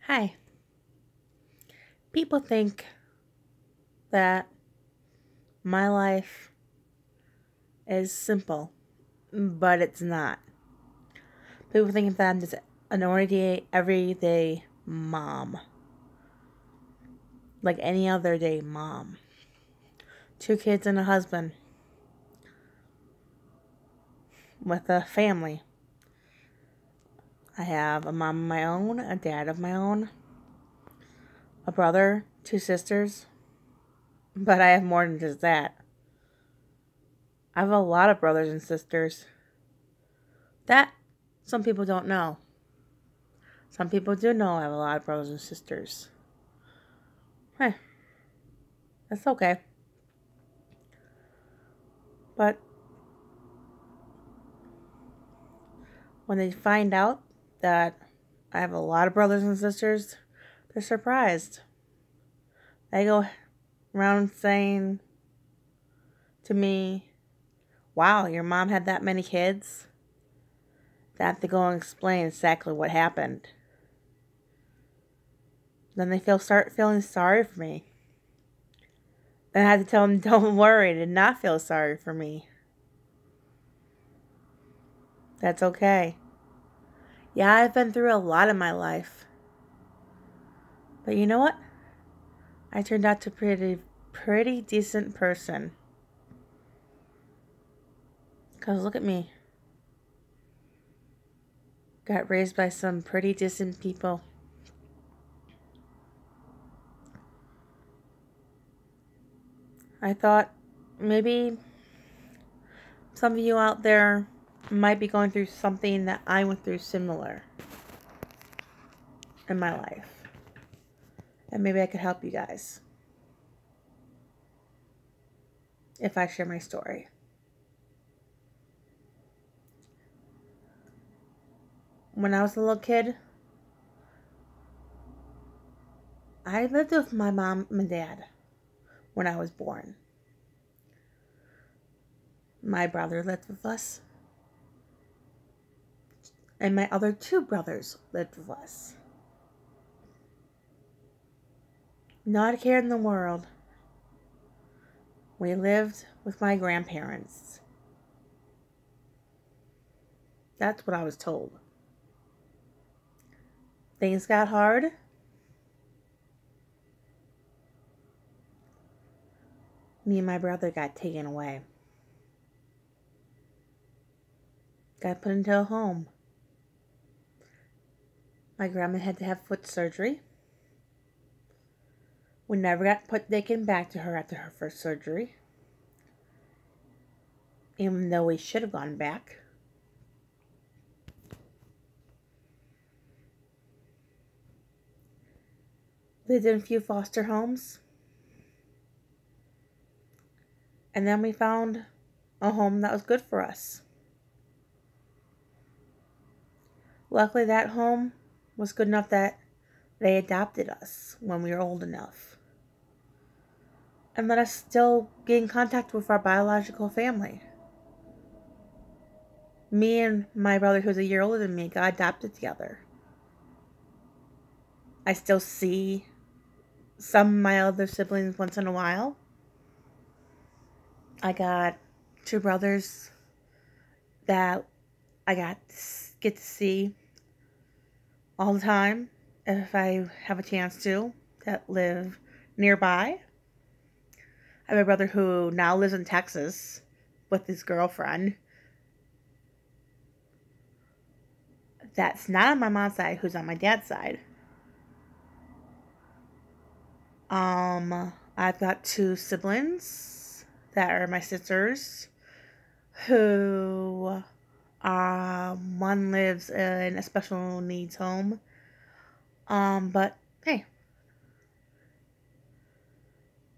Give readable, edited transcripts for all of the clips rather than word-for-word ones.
Hi. People think that my life is simple, but it's not. People think that I'm just an ordinary, everyday mom. Like any other day mom. Two kids and a husband. With a family. I have a mom of my own, a dad of my own, a brother, two sisters. But I have more than just that. I have a lot of brothers and sisters. That some people don't know. Some people do know I have a lot of brothers and sisters. Hey, that's okay. But when they find out that I have a lot of brothers and sisters, they're surprised. They go around saying to me, "Wow, your mom had that many kids?" They have to go and explain exactly what happened. Then they start feeling sorry for me. Then I have to tell them, "Don't worry, did not feel sorry for me. That's okay." Yeah, I've been through a lot in my life. But you know what? I turned out to be a pretty decent person. Because look at me. Got raised by some pretty decent people. I thought maybe some of you out there might be going through something that I went through similar in my life. And maybe I could help you guys if I share my story. When I was a little kid, I lived with my mom and dad when I was born. My brother lived with us, and my other two brothers lived with us. Not a care in the world. We lived with my grandparents. That's what I was told. Things got hard. Me and my brother got taken away. Got put into a home. My grandma had to have foot surgery. We never got taken back to her after her first surgery. Even though we should have gone back. Lived in a few foster homes. And then we found a home that was good for us. Luckily, that home was good enough that they adopted us when we were old enough. And let us still get in contact with our biological family. Me and my brother, who's a year older than me, got adopted together. I still see some of my other siblings once in a while. I got two brothers that I get to see all the time if I have a chance to that live nearby. I have a brother who now lives in Texas with his girlfriend. That's not on my mom's side, who's on my dad's side. I've got two siblings that are my sisters who one lives in a special needs home. But hey,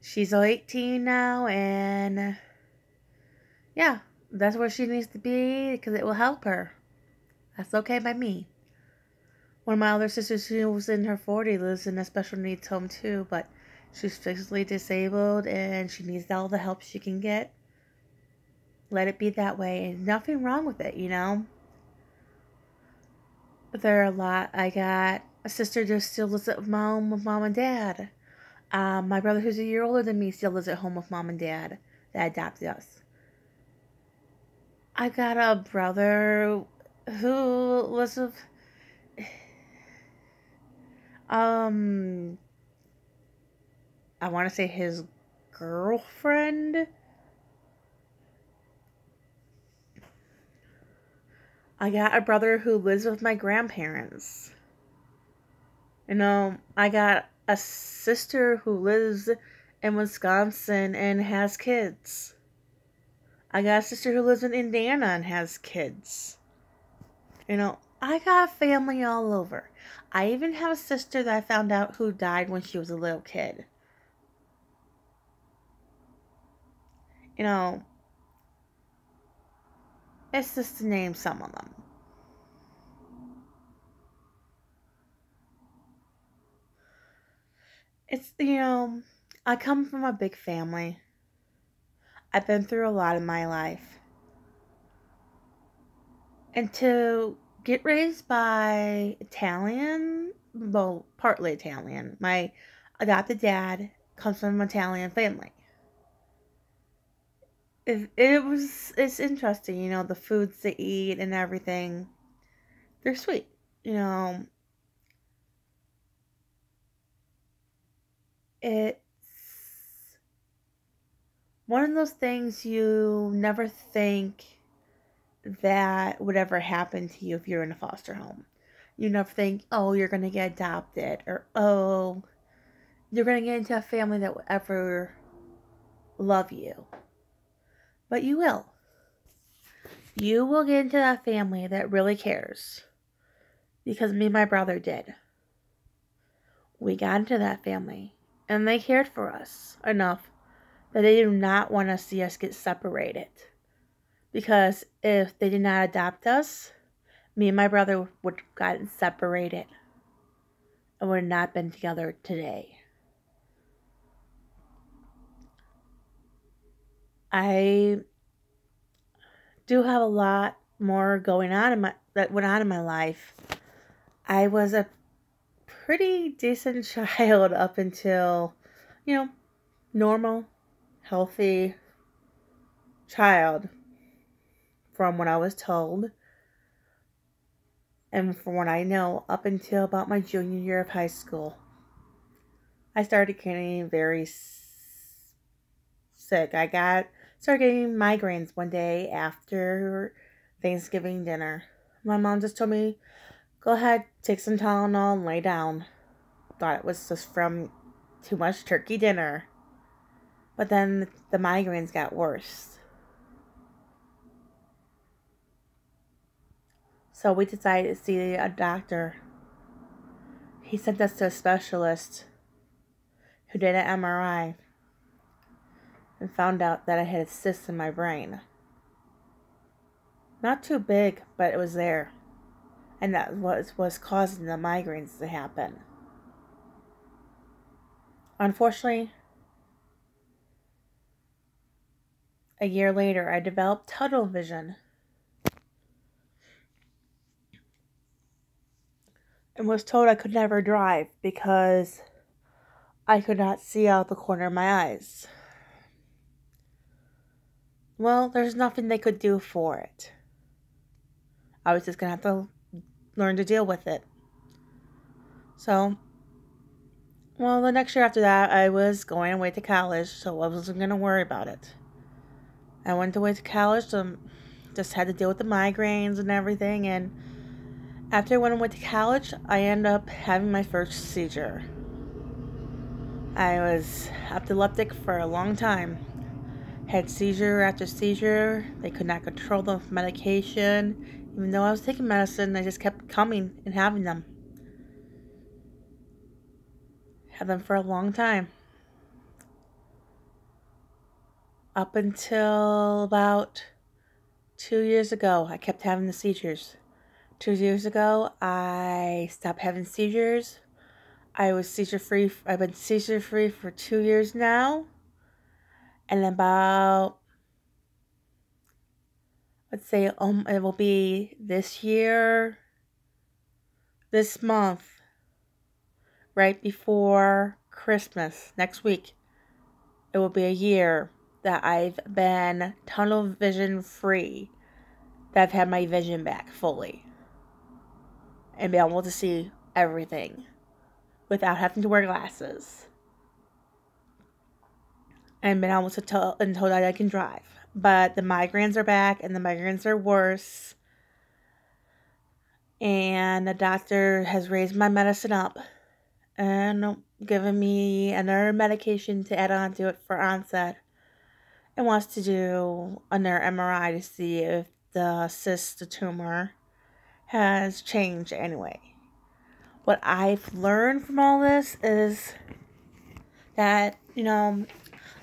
she's 18 now, and yeah, that's where she needs to be because it will help her. That's okay by me. One of my other sisters who was in her 40s lives in a special needs home too, but she's physically disabled and she needs all the help she can get. Let it be that way, and nothing wrong with it, you know? But there are a lot. I got A sister just still lives at home with mom and dad. My brother, who's a year older than me, still lives at home with mom and dad that adopted us. I got a brother who was with, I want to say his girlfriend. I got a brother who lives with my grandparents. I got a sister who lives in Wisconsin and has kids. I got a sister who lives in Indiana and has kids. I got family all over. I even have a sister that I found out who died when she was a little kid. It's just to name some of them. It's, I come from a big family. I've been through a lot in my life. And to get raised by Italian, well, partly Italian, my adopted dad comes from an Italian family. It's interesting, the foods they eat and everything. They're sweet, it's one of those things you never think that would ever happen to you if you're in a foster home. You never think, oh, you're going to get adopted, or oh, you're going to get into a family that will ever love you. But you will. You will get into that family that really cares. Because me and my brother did. We got into that family, and they cared for us enough that they did not want to see us get separated. Because if they did not adopt us, me and my brother would have gotten separated and would have not been together today. I do have a lot more going on that went on in my life. I was a pretty decent child up until, normal, healthy child from what I was told. And from what I know, up until about my junior year of high school, I started getting very sick. Started getting migraines one day after Thanksgiving dinner. My mom just told me, go ahead, take some Tylenol and lay down. Thought it was just from too much turkey dinner. But then the migraines got worse. So we decided to see a doctor. He sent us to a specialist who did an MRI and found out that I had a cyst in my brain. Not too big, but it was there. And that was causing the migraines to happen. Unfortunately, a year later, I developed tunnel vision. And was told I could never drive because I could not see out the corner of my eyes. Well, there's nothing they could do for it. I was just going to have to learn to deal with it. So, the next year after that, I was going away to college, so I wasn't going to worry about it. I went away to college, so just had to deal with the migraines and everything, and after I went away to college, I ended up having my first seizure. I was epileptic for a long time. Had seizure after seizure. They could not control the medication. Even though I was taking medicine, they just kept coming and having them. Had them for a long time. Up until about 2 years ago, I kept having the seizures. 2 years ago, I stopped having seizures. I've been seizure free for 2 years now. And about, let's say, it will be this month, right before Christmas, next week, it will be a year that I've been tunnel vision free, that I've had my vision back fully, and be able to see everything without having to wear glasses, and been able to tell until that I can drive. But the migraines are back, and the migraines are worse. And the doctor has raised my medicine up and given me another medication to add on to it for onset, and wants to do another MRI to see if the cyst, the tumor, has changed anyway. What I've learned from all this is that,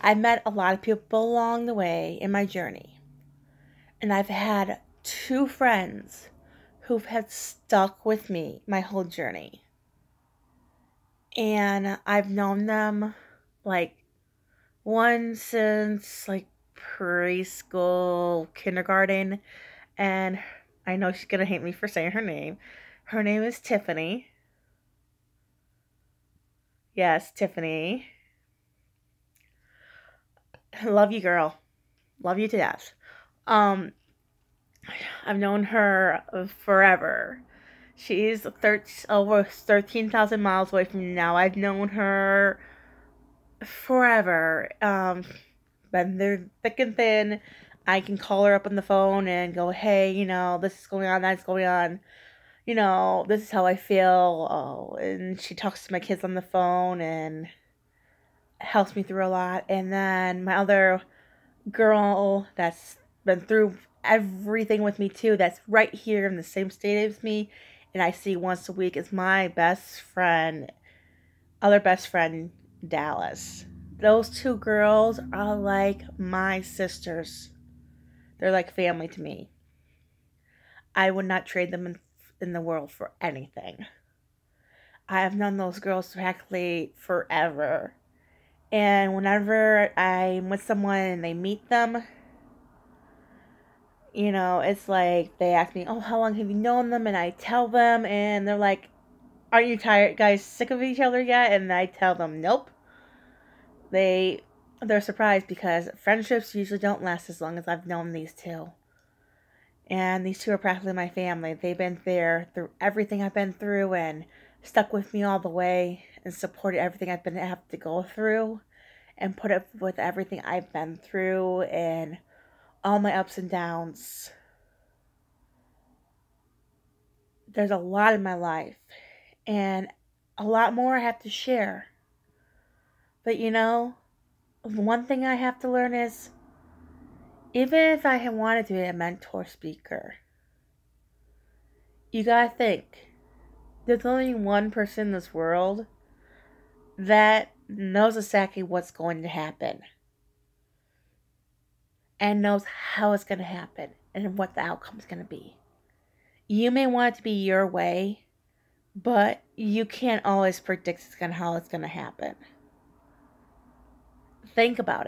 I've met a lot of people along the way in my journey. And I've had 2 friends who've had stuck with me my whole journey. And I've known them, one since, preschool, kindergarten. And I know she's going to hate me for saying her name. Her name is Tiffany. Yes, Tiffany. Love you, girl. Love you to death. I've known her forever. She's over 13,000 miles away from me now. I've known her forever. Been there thick and thin. I can call her up on the phone and go, hey, this is going on, that's going on. This is how I feel. Oh, and she talks to my kids on the phone and helps me through a lot. And then my other girl that's been through everything with me too, that's right here in the same state as me, and I see once a week, is my other best friend, Dallas. Those 2 girls are like my sisters. They're like family to me. I would not trade them in the world for anything. I have known those girls practically forever. And whenever I'm with someone and they meet them, it's like they ask me, oh, how long have you known them? And I tell them, and they're like, aren't you guys sick of each other yet? And I tell them, nope. They're surprised because friendships usually don't last as long as I've known these 2. And these 2 are practically my family. They've been there through everything I've been through and stuck with me all the way and supported everything I've been have to go through and put up with everything I've been through and all my ups and downs. There's a lot in my life and a lot more I have to share. But one thing I have to learn is, even if I had wanted to be a mentor speaker, you gotta think, there's only one person in this world that knows exactly what's going to happen and knows how it's going to happen and what the outcome is going to be. You may want it to be your way, but you can't always predict how it's going to happen. Think about it.